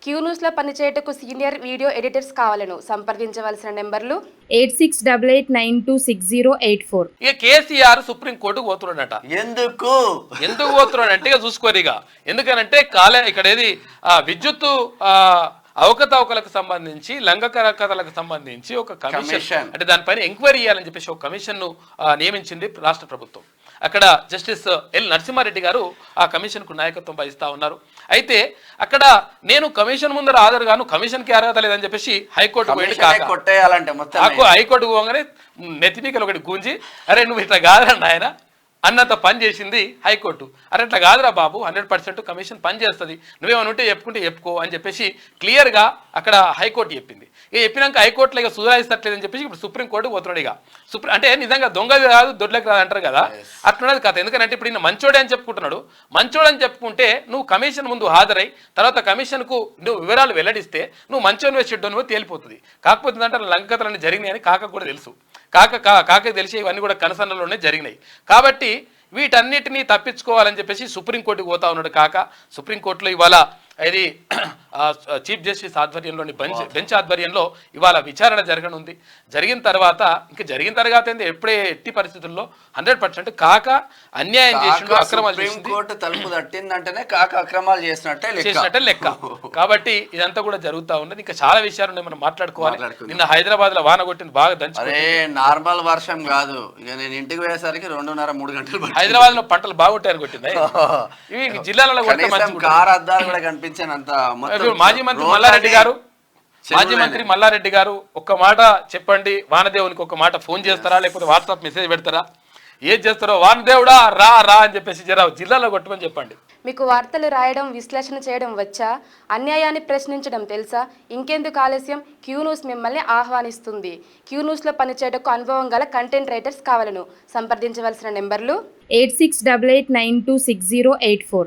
Queue న్యూస్లో పనిచేయటకు senior video editors కావాలను సంప్రదించవలసిన నెంబర్లు 8688960884. ఇక కేసీఆర్ సుప్రీంకోర్టుకు పోతున్నాడట. ఎందుకు ఎందుకు పోతున్నాడంటే ఇక చూసుకోరు ఇక. ఎందుకనంటే ఇక్కడ ఏది విద్యుత్తు అవకతవకలకు సంబంధించి లంఘకరకతలకు సంబంధించి ఒక కమిషన్ అంటే దానిపైన ఎంక్వైరీ చేయాలని చెప్పేసి ఒక కమిషన్ ను నియమించింది రాష్ట్ర ప్రభుత్వం. అక్కడ జస్టిస్ ఎల్ నరసింహారెడ్డి గారు ఆ కమిషన్ కు నాయకత్వం వహిస్తా ఉన్నారు. అయితే అక్కడ నేను కమిషన్ ముందర హాజరుగాను, కమిషన్ కి అర్హత లేదని చెప్పేసి హైకోర్టు హైకోర్టు పోగానే నెత్తిమీకలు ఒకటి గుంజి, అరే నువ్వు ఇట్లా కాదురా నాయన అన్నంత పని చేసింది హైకోర్టు. అరే అట్లా కాదురా బాబు, 100% కమిషన్ పని చేస్తుంది, నువ్వేమైనా ఉంటే చెప్పుకో అని చెప్పేసి క్లియర్గా అక్కడ హైకోర్టు చెప్పింది. ఇక చెప్పినాక హైకోర్టులో ఇక సుధారిస్తట్లేదని చెప్పేసి ఇప్పుడు సుప్రీంకోర్టుకు పోతున్నాడు. ఇక అంటే నిజంగా దొంగది కాదు దొడ్లకు రాదు అంటారు కదా, అట్లున్నది కథ. ఎందుకంటే ఇప్పుడు ఈయన మంచోడే అని చెప్పుకుంటున్నాడు. మంచోడని చెప్పుకుంటే నువ్వు కమిషన్ ముందు హాజరై తర్వాత కమిషన్కు నువ్వు వివరాలు వెల్లడిస్తే నువ్వు మంచోని చెడ్డో నువ్వు తేలిపోతుంది. కాకపోతే అంటే లంకతలన్నీ జరిగినాయని కాక కూడా తెలుసు. కాక తెలిసి ఇవన్నీ కూడా కనసన్నలోనే జరిగినాయి. కాబట్టి వీటన్నిటినీ తప్పించుకోవాలని చెప్పేసి సుప్రీంకోర్టుకు పోతా ఉన్నాడు కాక. సుప్రీంకోర్టులో ఇవాళ ఇది చీఫ్ జస్టిస్ ఆధ్వర్యంలోని బెంచ్ ఆధ్వర్యంలో ఇవాళ విచారణ జరగనుంది. జరిగిన తర్వాత ఎప్పుడే ఎట్టి పరిస్థితుల్లో 100% కాక అన్యాయం చేసిండు, అక్రమాలు సుప్రీంకోర్టు తలుపు తట్టిందంటేనే కాక అక్రమాలు చేసినట్టే లెక్క. కాబట్టి ఇదంతా కూడా జరుగుతూ ఉన్నది. ఇంకా చాలా విషయాలు ఉన్నాయి, మనం మాట్లాడుకోవాలి. నిన్న హైదరాబాద్ లో వాన కొట్టింది బాగా దంచి. నార్మల్ వర్షం కాదు, ఇక నేను ఇంటికి పోయేసరికి 2:30-3 గంటలు హైదరాబాద్ లో పంటలు బాగుంటాయని కొట్టింది. ఇవి జిల్లాలలో కార్ అద్దాలు కూడా కనిపించానంత. మాజీ మంత్రి మల్లారెడ్డి గారు ఒక్క మాట చెప్పండి, వానదేవునికి ఒక మాట ఫోన్ చేస్తారా లేకపోతే వాట్సాప్ మెసేజ్ పెడతారా, ఏం చేస్తారో వానదేవుడా రా అని చెప్పేసి జిల్లాలో కొట్టమని చెప్పండి. మీకు వార్తలు రాయడం, విశ్లేషణ చేయడం వచ్చా? అన్యాయాన్ని ప్రశ్నించడం తెలుసా? ఇంకెందుకు ఆలస్యం? క్యూ న్యూస్ మిమ్మల్ని ఆహ్వానిస్తుంది. క్యూ న్యూస్లో పనిచేయటకు అనుభవం గల కంటెంట్ రైటర్స్ కావాలను సంప్రదించవలసిన నెంబర్లు 8688960884.